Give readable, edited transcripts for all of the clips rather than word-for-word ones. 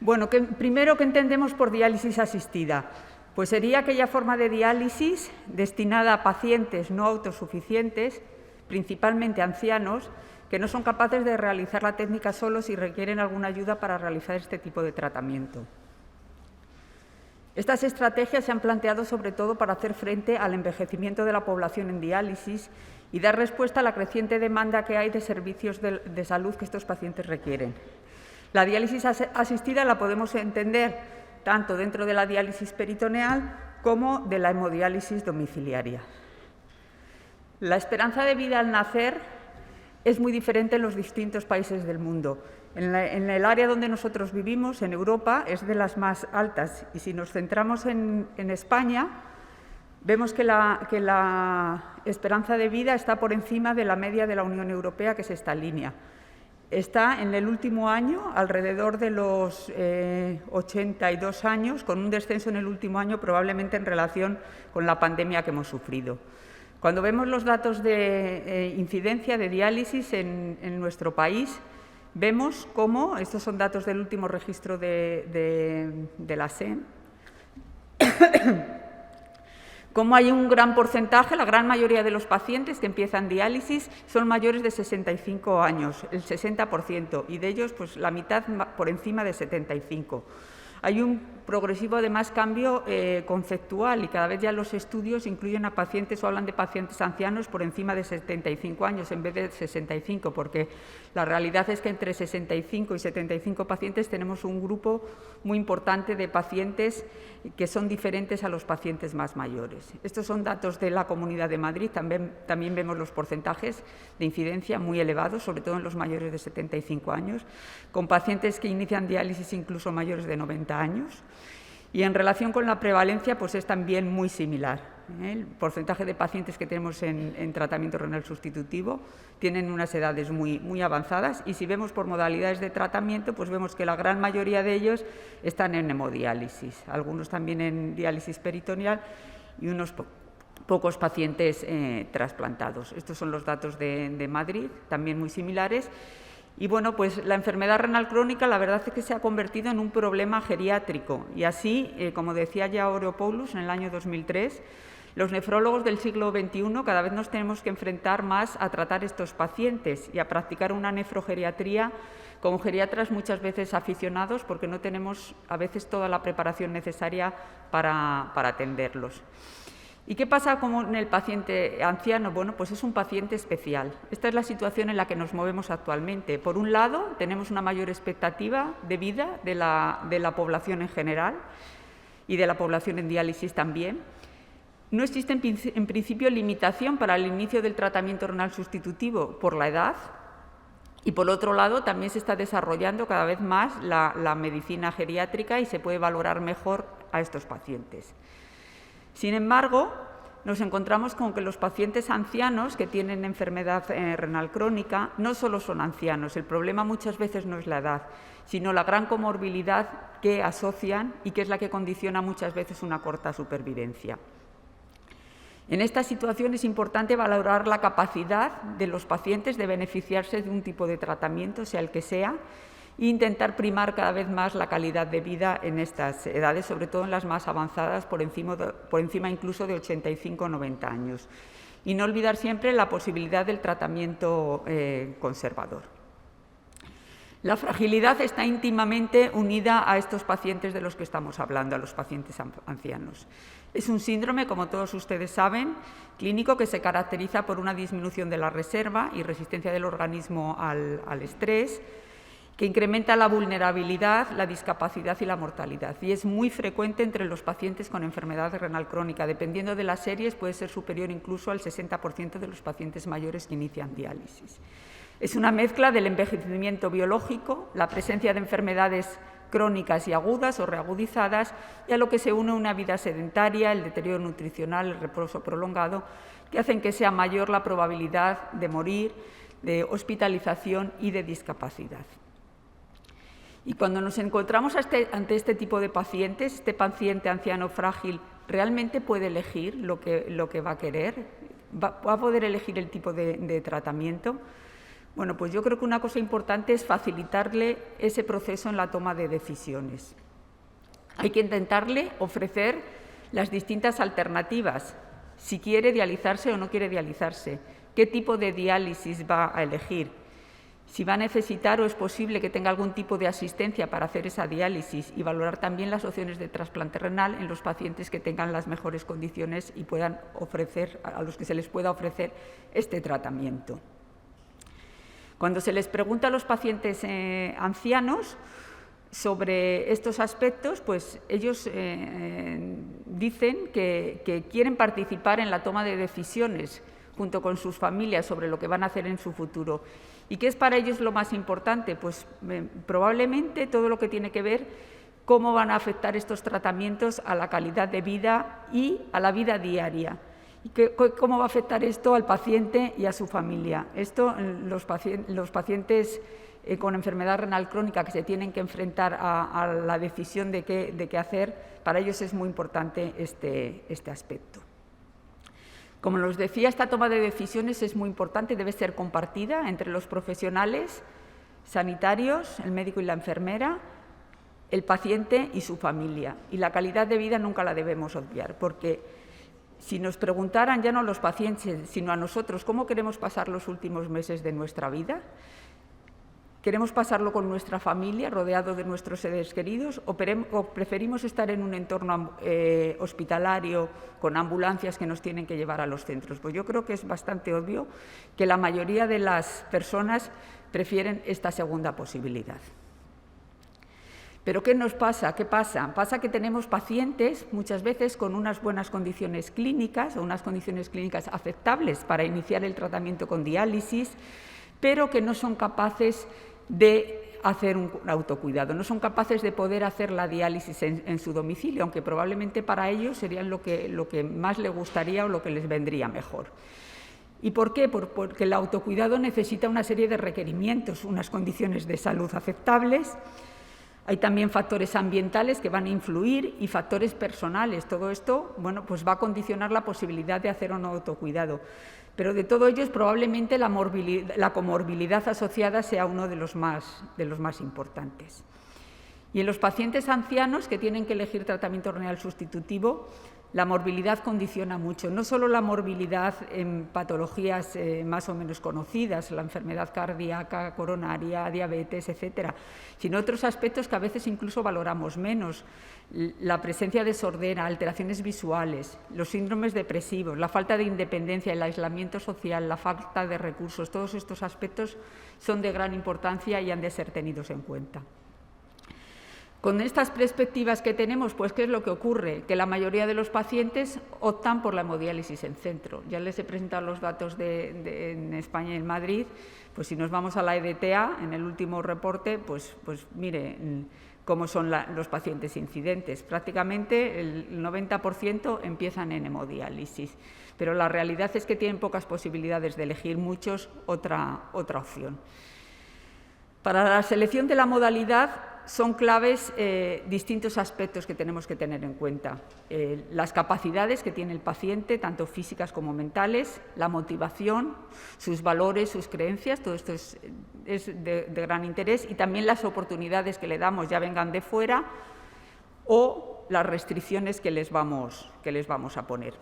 Bueno, primero, ¿qué entendemos por diálisis asistida? Pues sería aquella forma de diálisis destinada a pacientes no autosuficientes, principalmente ancianos, que no son capaces de realizar la técnica solos y requieren alguna ayuda para realizar este tipo de tratamiento. Estas estrategias se han planteado sobre todo para hacer frente al envejecimiento de la población en diálisis y dar respuesta a la creciente demanda que hay de servicios de salud que estos pacientes requieren. La diálisis asistida la podemos entender tanto dentro de la diálisis peritoneal como de la hemodiálisis domiciliaria. La esperanza de vida al nacer es muy diferente en los distintos países del mundo. En el área donde nosotros vivimos, en Europa, es de las más altas. Y si nos centramos en España, vemos que la esperanza de vida está por encima de la media de la Unión Europea, que es esta línea. Está en el último año alrededor de los 82 años, con un descenso en el último año probablemente en relación con la pandemia que hemos sufrido. Cuando vemos los datos de incidencia de diálisis en nuestro país, vemos cómo, estos son datos del último registro de la SEM, cómo hay un gran porcentaje, la gran mayoría de los pacientes que empiezan diálisis son mayores de 65 años, el 60%, y de ellos pues, la mitad por encima de 75. Hay un progresivo, además, cambio conceptual y cada vez ya los estudios incluyen a pacientes o hablan de pacientes ancianos por encima de 75 años en vez de 65, porque la realidad es que entre 65 y 75 pacientes tenemos un grupo muy importante de pacientes que son diferentes a los pacientes más mayores. Estos son datos de la Comunidad de Madrid, también vemos los porcentajes de incidencia muy elevados, sobre todo en los mayores de 75 años, con pacientes que inician diálisis incluso mayores de 90 años. Y en relación con la prevalencia, pues es también muy similar. El porcentaje de pacientes que tenemos en tratamiento renal sustitutivo tienen unas edades muy avanzadas y si vemos por modalidades de tratamiento, pues vemos que la gran mayoría de ellos están en hemodiálisis, algunos también en diálisis peritoneal y unos pocos pacientes trasplantados. Estos son los datos de Madrid, también muy similares. Y bueno, pues la enfermedad renal crónica la verdad es que se ha convertido en un problema geriátrico y así, como decía ya Aureopoulos en el año 2003, los nefrólogos del siglo XXI cada vez nos tenemos que enfrentar más a tratar estos pacientes y a practicar una nefrogeriatría con geriatras muchas veces aficionados porque no tenemos a veces toda la preparación necesaria para atenderlos. ¿Y qué pasa con el paciente anciano? Bueno, pues es un paciente especial. Esta es la situación en la que nos movemos actualmente. Por un lado, tenemos una mayor expectativa de vida de la población en general y de la población en diálisis también. No existe en principio limitación para el inicio del tratamiento renal sustitutivo por la edad y por otro lado también se está desarrollando cada vez más la medicina geriátrica y se puede valorar mejor a estos pacientes. Sin embargo, nos encontramos con que los pacientes ancianos que tienen enfermedad renal crónica no solo son ancianos, el problema muchas veces no es la edad, sino la gran comorbilidad que asocian y que es la que condiciona muchas veces una corta supervivencia. En esta situación es importante valorar la capacidad de los pacientes de beneficiarse de un tipo de tratamiento, sea el que sea, e intentar primar cada vez más la calidad de vida en estas edades, sobre todo en las más avanzadas, por encima incluso de 85 o 90 años. Y no olvidar siempre la posibilidad del tratamiento conservador. La fragilidad está íntimamente unida a estos pacientes de los que estamos hablando, a los pacientes ancianos. Es un síndrome, como todos ustedes saben, clínico que se caracteriza por una disminución de la reserva y resistencia del organismo al estrés, que incrementa la vulnerabilidad, la discapacidad y la mortalidad. Y es muy frecuente entre los pacientes con enfermedad renal crónica. Dependiendo de las series, puede ser superior incluso al 60% de los pacientes mayores que inician diálisis. Es una mezcla del envejecimiento biológico, la presencia de enfermedades crónicas y agudas o reagudizadas, y a lo que se une una vida sedentaria, el deterioro nutricional, el reposo prolongado, que hacen que sea mayor la probabilidad de morir, de hospitalización y de discapacidad. Y cuando nos encontramos ante este tipo de pacientes, este paciente anciano frágil realmente puede elegir lo que va a querer, va a poder elegir el tipo de tratamiento. Bueno, pues yo creo que una cosa importante es facilitarle ese proceso en la toma de decisiones. Hay que intentarle ofrecer las distintas alternativas, si quiere dializarse o no quiere dializarse, qué tipo de diálisis va a elegir, si va a necesitar o es posible que tenga algún tipo de asistencia para hacer esa diálisis y valorar también las opciones de trasplante renal en los pacientes que tengan las mejores condiciones y puedan ofrecer, a los que se les pueda ofrecer este tratamiento. Cuando se les pregunta a los pacientes ancianos sobre estos aspectos, pues ellos dicen que quieren participar en la toma de decisiones junto con sus familias sobre lo que van a hacer en su futuro. ¿Y qué es para ellos lo más importante? Pues probablemente todo lo que tiene que ver cómo van a afectar estos tratamientos a la calidad de vida y a la vida diaria. ¿Y cómo va a afectar esto al paciente y a su familia? Esto, los pacientes con enfermedad renal crónica que se tienen que enfrentar a la decisión de qué hacer, para ellos es muy importante este aspecto. Como les decía, esta toma de decisiones es muy importante, debe ser compartida entre los profesionales sanitarios, el médico y la enfermera, el paciente y su familia. Y la calidad de vida nunca la debemos obviar, porque si nos preguntaran ya no a los pacientes, sino a nosotros, ¿cómo queremos pasar los últimos meses de nuestra vida? ¿Queremos pasarlo con nuestra familia, rodeado de nuestros seres queridos, o preferimos estar en un entorno hospitalario con ambulancias que nos tienen que llevar a los centros? Pues yo creo que es bastante obvio que la mayoría de las personas prefieren esta segunda posibilidad. ¿Pero qué nos pasa? ¿Qué pasa? Pasa que tenemos pacientes muchas veces con unas buenas condiciones clínicas o unas condiciones clínicas aceptables para iniciar el tratamiento con diálisis, pero que no son capaces de hacer un autocuidado, no son capaces de poder hacer la diálisis en su domicilio, aunque probablemente para ellos serían lo que más les gustaría o lo que les vendría mejor. ¿Y por qué? Porque el autocuidado necesita una serie de requerimientos, unas condiciones de salud aceptables. Hay también factores ambientales que van a influir y factores personales. Todo esto, bueno, pues va a condicionar la posibilidad de hacer o no autocuidado. Pero de todo ello, probablemente la comorbilidad asociada sea uno de los más importantes. Y en los pacientes ancianos que tienen que elegir tratamiento renal sustitutivo, la morbilidad condiciona mucho, no solo la morbilidad en patologías más o menos conocidas, la enfermedad cardíaca, coronaria, diabetes, etcétera, sino otros aspectos que a veces incluso valoramos menos, la presencia de sordera, alteraciones visuales, los síndromes depresivos, la falta de independencia, el aislamiento social, la falta de recursos, todos estos aspectos son de gran importancia y han de ser tenidos en cuenta. Con estas perspectivas que tenemos, pues ¿qué es lo que ocurre? Que la mayoría de los pacientes optan por la hemodiálisis en centro. Ya les he presentado los datos en España y en Madrid, pues si nos vamos a la EDTA, en el último reporte, pues mire cómo son los pacientes incidentes. Prácticamente el 90% empiezan en hemodiálisis, pero la realidad es que tienen pocas posibilidades de elegir muchos otra opción. Para la selección de la modalidad son claves distintos aspectos que tenemos que tener en cuenta. Las capacidades que tiene el paciente, tanto físicas como mentales, la motivación, sus valores, sus creencias, todo esto es de gran interés, y también las oportunidades que le damos, ya vengan de fuera, o las restricciones que les vamos a poner.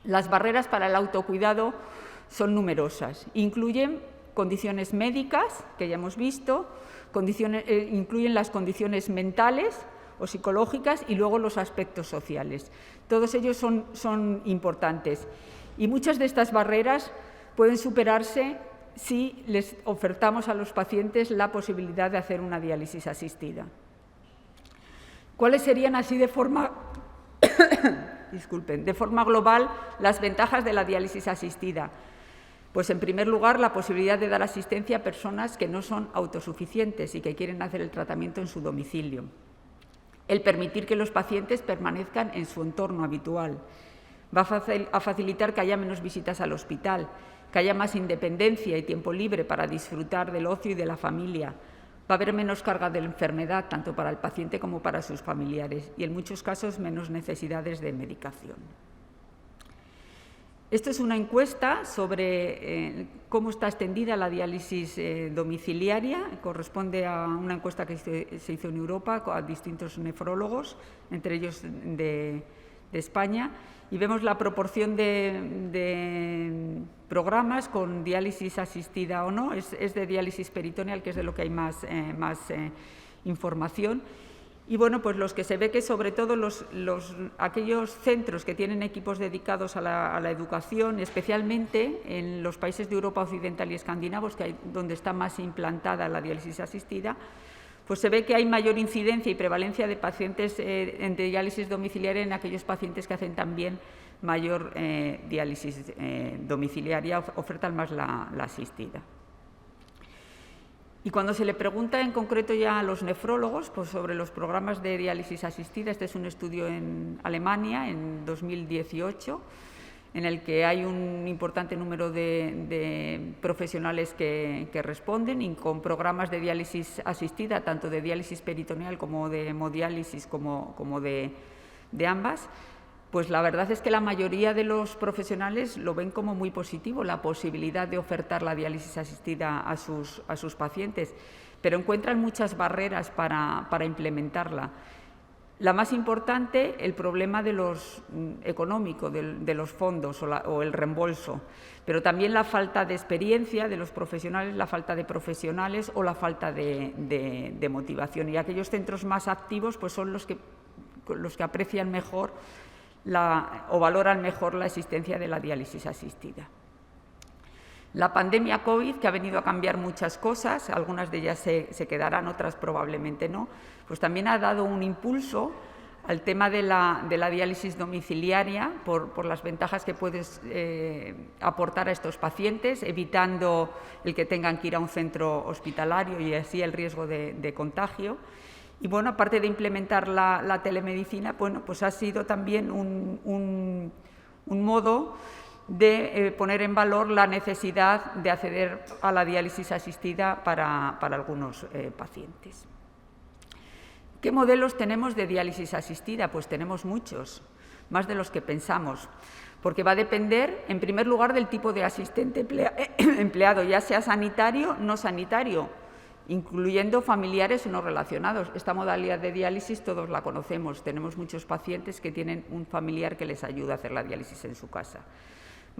Las barreras para el autocuidado son numerosas. Incluyen condiciones médicas, que ya hemos visto, incluyen las condiciones mentales o psicológicas y luego los aspectos sociales. Todos ellos son importantes y muchas de estas barreras pueden superarse si les ofertamos a los pacientes la posibilidad de hacer una diálisis asistida. ¿Cuáles serían así de forma global las ventajas de la diálisis asistida? Pues, en primer lugar, la posibilidad de dar asistencia a personas que no son autosuficientes y que quieren hacer el tratamiento en su domicilio. El permitir que los pacientes permanezcan en su entorno habitual. Va a facilitar que haya menos visitas al hospital, que haya más independencia y tiempo libre para disfrutar del ocio y de la familia. Va a haber menos carga de la enfermedad, tanto para el paciente como para sus familiares, y en muchos casos menos necesidades de medicación. Esto es una encuesta sobre cómo está extendida la diálisis domiciliaria. Corresponde a una encuesta que se hizo en Europa a distintos nefrólogos, entre ellos de España, y vemos la proporción de programas con diálisis asistida o no. Es de diálisis peritoneal, que es de lo que hay más información. Y bueno, pues los que se ve que sobre todo aquellos centros que tienen equipos dedicados a la educación, especialmente en los países de Europa Occidental y escandinavos, donde está más implantada la diálisis asistida, pues se ve que hay mayor incidencia y prevalencia de pacientes de diálisis domiciliaria en aquellos pacientes que hacen también mayor diálisis domiciliaria, ofertan más la asistida. Y cuando se le pregunta en concreto ya a los nefrólogos pues sobre los programas de diálisis asistida, este es un estudio en Alemania en 2018, en el que hay un importante número de profesionales que responden, y con programas de diálisis asistida, tanto de diálisis peritoneal como de hemodiálisis, como de ambas. Pues la verdad es que la mayoría de los profesionales lo ven como muy positivo, la posibilidad de ofertar la diálisis asistida a sus pacientes, pero encuentran muchas barreras para implementarla. La más importante, el problema económico de los fondos o el reembolso, pero también la falta de experiencia de los profesionales, la falta de profesionales o la falta de motivación. Y aquellos centros más activos pues son los que aprecian mejor o valoran mejor la existencia de la diálisis asistida. La pandemia COVID, que ha venido a cambiar muchas cosas, algunas de ellas se quedarán, otras probablemente no, pues también ha dado un impulso al tema de la diálisis domiciliaria por las ventajas que puedes aportar a estos pacientes, evitando el que tengan que ir a un centro hospitalario y así el riesgo de contagio. Y bueno, aparte de implementar la telemedicina, bueno, pues ha sido también un modo de poner en valor la necesidad de acceder a la diálisis asistida para algunos pacientes. ¿Qué modelos tenemos de diálisis asistida? Pues tenemos muchos, más de los que pensamos, porque va a depender, en primer lugar, del tipo de asistente empleado, ya sea sanitario o no sanitario, incluyendo familiares no relacionados. Esta modalidad de diálisis todos la conocemos, tenemos muchos pacientes que tienen un familiar que les ayuda a hacer la diálisis en su casa.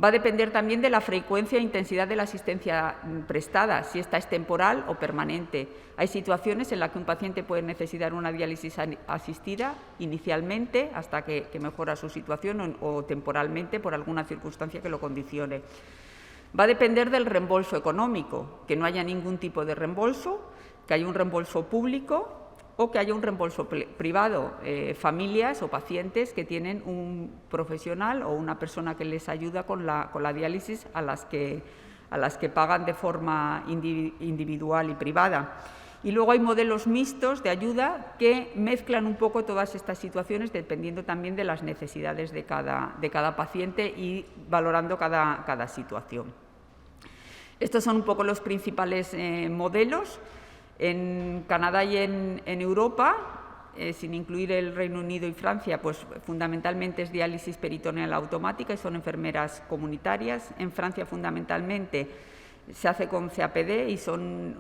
Va a depender también de la frecuencia e intensidad de la asistencia prestada, si esta es temporal o permanente. Hay situaciones en las que un paciente puede necesitar una diálisis asistida inicialmente hasta que mejora su situación o temporalmente por alguna circunstancia que lo condicione. Va a depender del reembolso económico, que no haya ningún tipo de reembolso, que haya un reembolso público o que haya un reembolso privado, familias o pacientes que tienen un profesional o una persona que les ayuda con la diálisis a las que pagan de forma individual y privada. Y luego hay modelos mixtos de ayuda que mezclan un poco todas estas situaciones dependiendo también de las necesidades de cada paciente y valorando cada situación. Estos son un poco los principales modelos. En Canadá y en Europa, sin incluir el Reino Unido y Francia, pues fundamentalmente es diálisis peritoneal automática y son enfermeras comunitarias. En Francia fundamentalmente se hace con CAPD y es un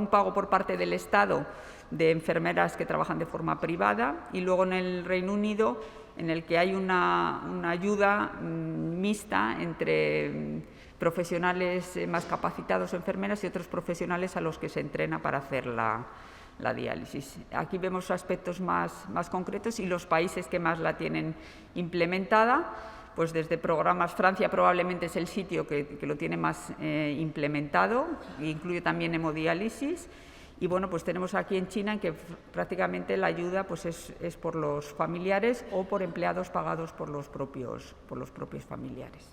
pago por parte del Estado de enfermeras que trabajan de forma privada, y luego en el Reino Unido, en el que hay una ayuda mixta entre profesionales más capacitados, enfermeras, y otros profesionales a los que se entrena para hacer la diálisis. Aquí vemos aspectos más concretos y los países que más la tienen implementada. Pues desde programas, Francia probablemente es el sitio que lo tiene más implementado, incluye también hemodiálisis, y bueno, pues tenemos aquí en China en que prácticamente la ayuda pues es por los familiares o por empleados pagados por los propios familiares.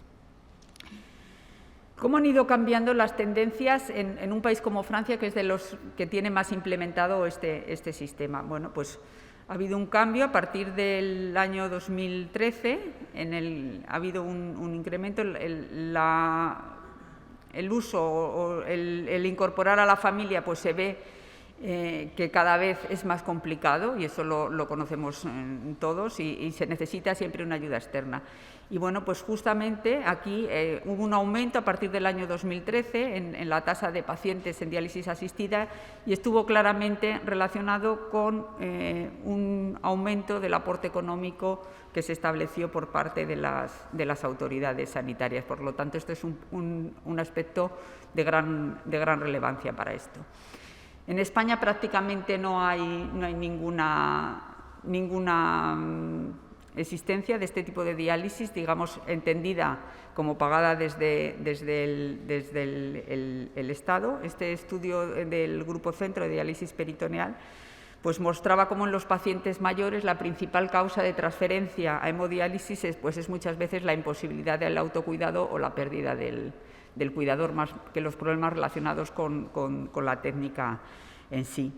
¿Cómo han ido cambiando las tendencias en un país como Francia, que es de los que tiene más implementado este sistema? Bueno, pues ha habido un cambio a partir del año 2013, ha habido un incremento, el uso o el incorporar a la familia pues se ve que cada vez es más complicado, y eso lo conocemos todos, y se necesita siempre una ayuda externa. Y bueno, pues justamente aquí hubo un aumento a partir del año 2013 en la tasa de pacientes en diálisis asistida, y estuvo claramente relacionado con un aumento del aporte económico que se estableció por parte de las autoridades sanitarias. Por lo tanto, esto es un aspecto de gran relevancia para esto. En España prácticamente no hay ninguna existencia de este tipo de diálisis, digamos, entendida como pagada desde el Estado. Este estudio del Grupo Centro de Diálisis Peritoneal pues mostraba cómo en los pacientes mayores la principal causa de transferencia a hemodiálisis es muchas veces la imposibilidad del autocuidado o la pérdida del cuidador, más que los problemas relacionados con la técnica en sí,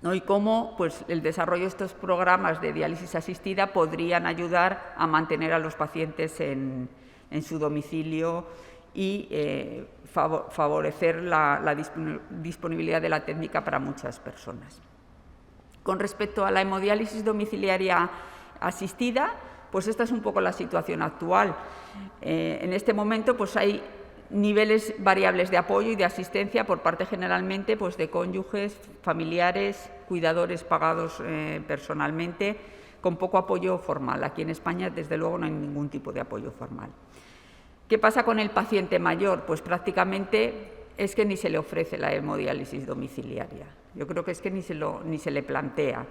¿no? Y cómo pues, el desarrollo de estos programas de diálisis asistida podrían ayudar a mantener a los pacientes en su domicilio y favorecer la disponibilidad de la técnica para muchas personas. Con respecto a la hemodiálisis domiciliaria asistida, pues esta es un poco la situación actual. En este momento pues hay niveles variables de apoyo y de asistencia por parte generalmente pues, de cónyuges, familiares, cuidadores pagados personalmente, con poco apoyo formal. Aquí en España, desde luego, no hay ningún tipo de apoyo formal. ¿Qué pasa con el paciente mayor? Pues prácticamente es que ni se le ofrece la hemodiálisis domiciliaria. Yo creo que es que ni se le plantea.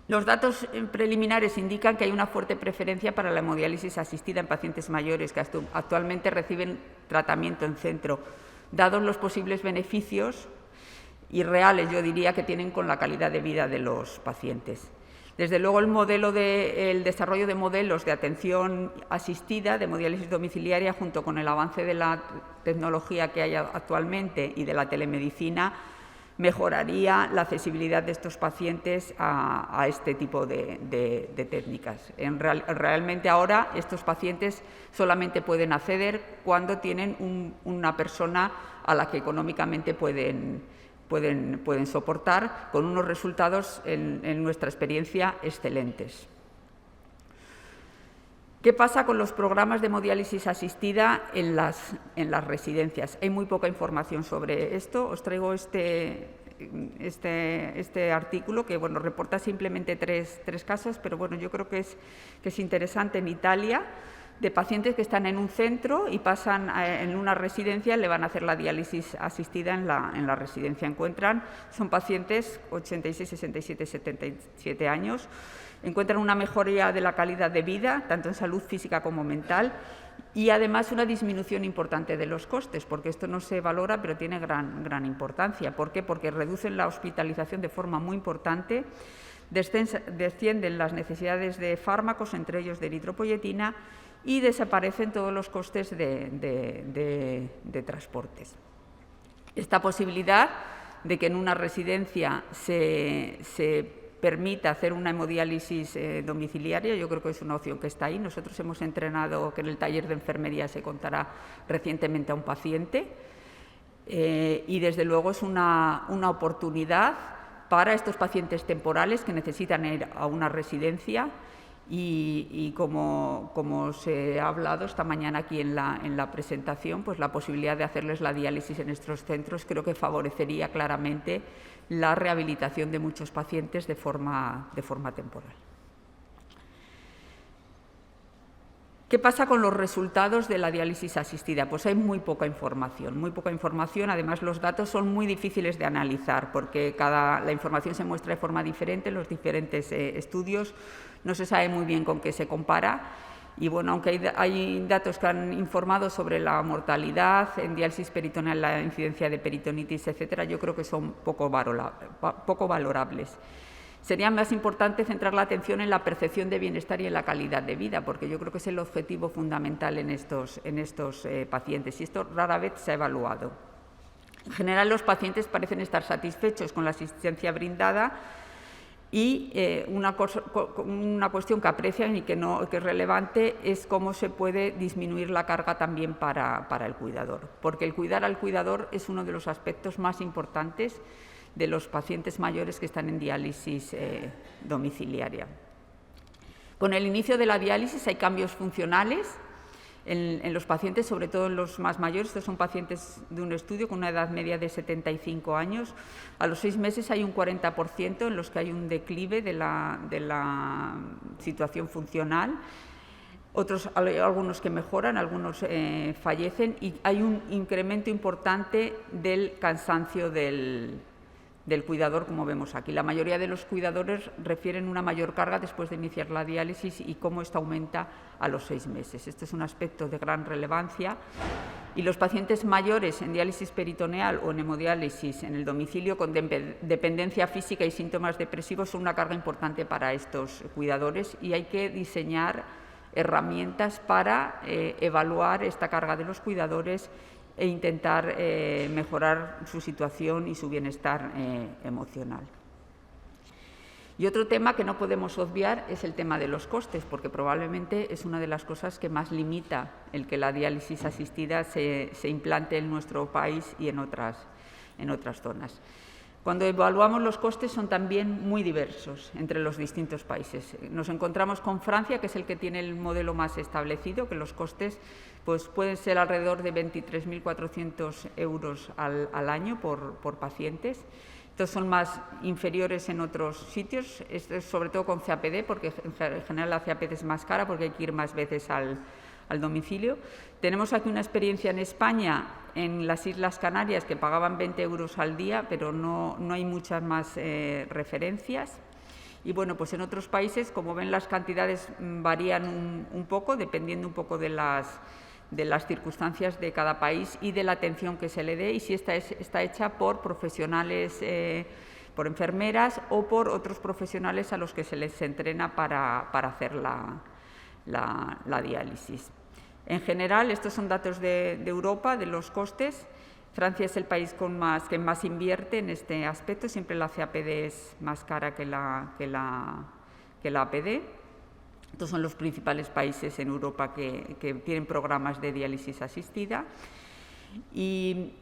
Los datos preliminares indican que hay una fuerte preferencia para la hemodiálisis asistida en pacientes mayores que actualmente reciben tratamiento en centro, dados los posibles beneficios y reales, yo diría, que tienen con la calidad de vida de los pacientes. Desde luego, el desarrollo de modelos de atención asistida, de hemodiálisis domiciliaria, junto con el avance de la tecnología que hay actualmente y de la telemedicina, mejoraría la accesibilidad de estos pacientes a este tipo de técnicas. Realmente ahora estos pacientes solamente pueden acceder cuando tienen una persona a la que económicamente pueden soportar, con unos resultados, en nuestra experiencia, excelentes. ¿Qué pasa con los programas de hemodiálisis asistida en las residencias? Hay muy poca información sobre esto. Os traigo este artículo que bueno, reporta simplemente tres casos, pero bueno, yo creo que es interesante. En Italia, de pacientes que están en un centro y pasan en una residencia, le van a hacer la diálisis asistida en la residencia. Son pacientes 86, 67, 77 años, encuentran una mejoría de la calidad de vida, tanto en salud física como mental, y además una disminución importante de los costes, porque esto no se valora, pero tiene gran importancia. ¿Por qué? Porque reducen la hospitalización de forma muy importante, descienden las necesidades de fármacos, entre ellos de eritropoyetina, y desaparecen todos los costes de transportes. Esta posibilidad de que en una residencia se permita hacer una hemodiálisis domiciliaria, yo creo que es una opción que está ahí. Nosotros hemos entrenado, que en el taller de enfermería se contará recientemente a un paciente, y desde luego es una oportunidad para estos pacientes temporales que necesitan ir a una residencia. Y como se ha hablado esta mañana aquí en la presentación, pues la posibilidad de hacerles la diálisis en estos centros creo que favorecería claramente la rehabilitación de muchos pacientes de forma temporal. ¿Qué pasa con los resultados de la diálisis asistida? Pues hay muy poca información. Además, los datos son muy difíciles de analizar porque la información se muestra de forma diferente en los diferentes estudios. No se sabe muy bien con qué se compara. Y bueno, aunque hay datos que han informado sobre la mortalidad en diálisis peritoneal, la incidencia de peritonitis, etcétera, yo creo que son poco valorables. Sería más importante centrar la atención en la percepción de bienestar y en la calidad de vida, porque yo creo que es el objetivo fundamental en estos pacientes, y esto rara vez se ha evaluado. En general, los pacientes parecen estar satisfechos con la asistencia brindada, y una cuestión que aprecian y que es relevante es cómo se puede disminuir la carga también para el cuidador, porque el cuidar al cuidador es uno de los aspectos más importantes de los pacientes mayores que están en diálisis domiciliaria. Con el inicio de la diálisis hay cambios funcionales en los pacientes, sobre todo en los más mayores. Estos son pacientes de un estudio con una edad media de 75 años. A los 6 meses hay un 40% en los que hay un declive de la situación funcional. Algunos que mejoran, algunos fallecen, y hay un incremento importante del cansancio del cuidador, como vemos aquí. La mayoría de los cuidadores refieren una mayor carga después de iniciar la diálisis y cómo esta aumenta a los 6 meses. Este es un aspecto de gran relevancia. Y los pacientes mayores en diálisis peritoneal o en hemodiálisis en el domicilio con dependencia física y síntomas depresivos son una carga importante para estos cuidadores, y hay que diseñar herramientas para evaluar esta carga de los cuidadores e intentar mejorar su situación y su bienestar emocional. Y otro tema que no podemos obviar es el tema de los costes, porque probablemente es una de las cosas que más limita el que la diálisis asistida se implante en nuestro país y en otras zonas. Cuando evaluamos los costes son también muy diversos entre los distintos países. Nos encontramos con Francia, que es el que tiene el modelo más establecido, que los costes pues, pueden ser alrededor de 23.400 euros al año por pacientes. Estos son más inferiores en otros sitios, esto es sobre todo con CAPD, porque en general la CAPD es más cara porque hay que ir más veces al domicilio. Tenemos aquí una experiencia en España, en las Islas Canarias, que pagaban 20 euros al día, pero no hay muchas más referencias. Y bueno, pues en otros países, como ven, las cantidades varían un poco, dependiendo un poco de las circunstancias de cada país y de la atención que se le dé, y si está hecha por profesionales, por enfermeras o por otros profesionales a los que se les entrena para hacer la diálisis. En general, estos son datos de Europa, de los costes. Francia es el país que más invierte en este aspecto. Siempre la CAPD es más cara que la APD. Estos son los principales países en Europa que tienen programas de diálisis asistida. Y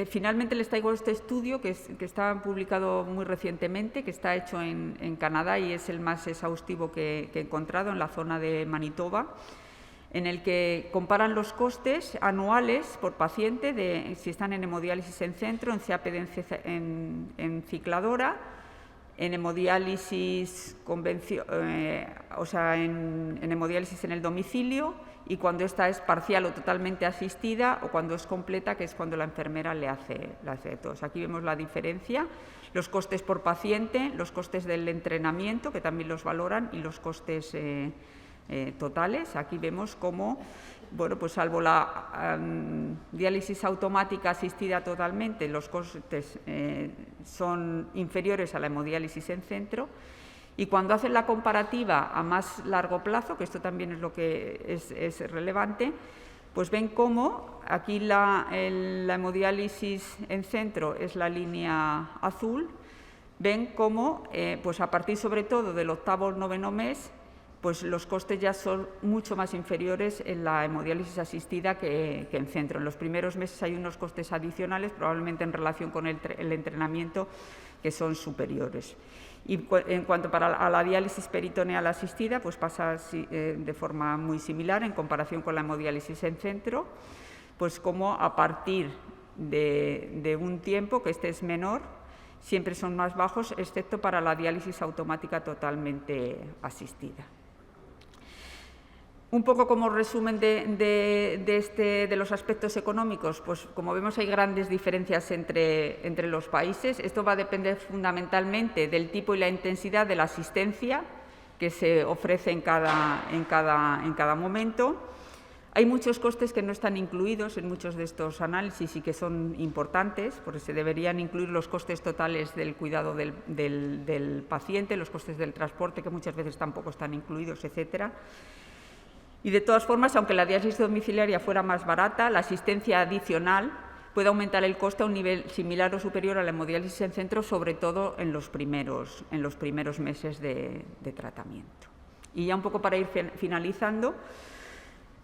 finalmente les traigo este estudio que está publicado muy recientemente, que está hecho en Canadá y es el más exhaustivo que he encontrado en la zona de Manitoba, en el que comparan los costes anuales por paciente si están en hemodiálisis en centro, en CAPD en cicladora, en hemodiálisis en hemodiálisis en el domicilio, y cuando esta es parcial o totalmente asistida, o cuando es completa, que es cuando la enfermera le hace todos. Aquí vemos la diferencia, los costes por paciente, los costes del entrenamiento, que también los valoran, y los costes totales. Aquí vemos cómo, bueno, pues salvo la diálisis automática asistida totalmente, los costes son inferiores a la hemodiálisis en centro, y cuando hacen la comparativa a más largo plazo, que esto también es lo que es relevante, pues ven cómo aquí la hemodiálisis en centro es la línea azul, ven cómo pues a partir sobre todo del 8º o 9º mes, pues los costes ya son mucho más inferiores en la hemodiálisis asistida que en centro. En los primeros meses hay unos costes adicionales, probablemente en relación con el entrenamiento, que son superiores. Y en cuanto a la diálisis peritoneal asistida, pues pasa de forma muy similar en comparación con la hemodiálisis en centro, pues como a partir de un tiempo que este es menor, siempre son más bajos, excepto para la diálisis automática totalmente asistida. Un poco como resumen de los aspectos económicos, pues como vemos hay grandes diferencias entre los países. Esto va a depender fundamentalmente del tipo y la intensidad de la asistencia que se ofrece en cada momento. Hay muchos costes que no están incluidos en muchos de estos análisis y que son importantes, porque se deberían incluir los costes totales del cuidado del paciente, los costes del transporte, que muchas veces tampoco están incluidos, etcétera. Y de todas formas, aunque la diálisis domiciliaria fuera más barata, la asistencia adicional puede aumentar el coste a un nivel similar o superior a la hemodiálisis en centro, sobre todo en los primeros meses de tratamiento. Y ya un poco para ir finalizando,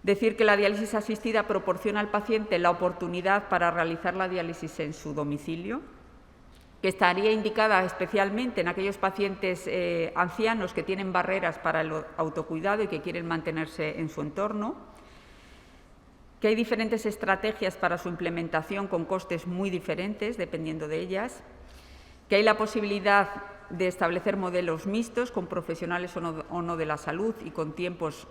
decir que la diálisis asistida proporciona al paciente la oportunidad para realizar la diálisis en su domicilio, que estaría indicada especialmente en aquellos pacientes ancianos que tienen barreras para el autocuidado y que quieren mantenerse en su entorno, que hay diferentes estrategias para su implementación con costes muy diferentes dependiendo de ellas, que hay la posibilidad de establecer modelos mixtos con profesionales o no de la salud y con tiempos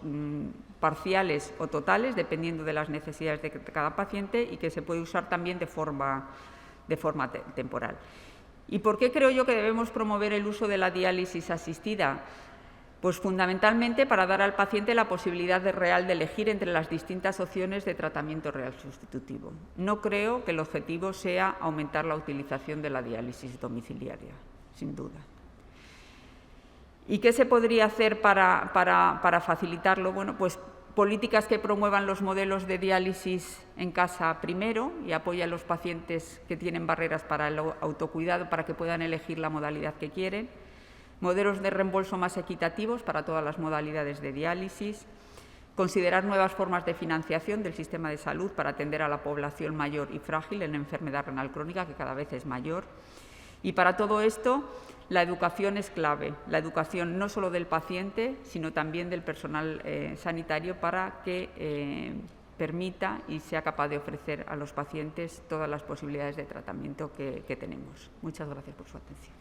parciales o totales dependiendo de las necesidades de cada paciente y que se puede usar también de forma temporal. ¿Y por qué creo yo que debemos promover el uso de la diálisis asistida? Pues fundamentalmente para dar al paciente la posibilidad real de elegir entre las distintas opciones de tratamiento real sustitutivo. No creo que el objetivo sea aumentar la utilización de la diálisis domiciliaria, sin duda. ¿Y qué se podría hacer para facilitarlo? Bueno, pues políticas que promuevan los modelos de diálisis en casa primero y apoyen a los pacientes que tienen barreras para el autocuidado para que puedan elegir la modalidad que quieren. Modelos de reembolso más equitativos para todas las modalidades de diálisis, considerar nuevas formas de financiación del sistema de salud para atender a la población mayor y frágil en enfermedad renal crónica, que cada vez es mayor. Y para todo esto, la educación es clave, la educación no solo del paciente, sino también del personal sanitario para que permita y sea capaz de ofrecer a los pacientes todas las posibilidades de tratamiento que tenemos. Muchas gracias por su atención.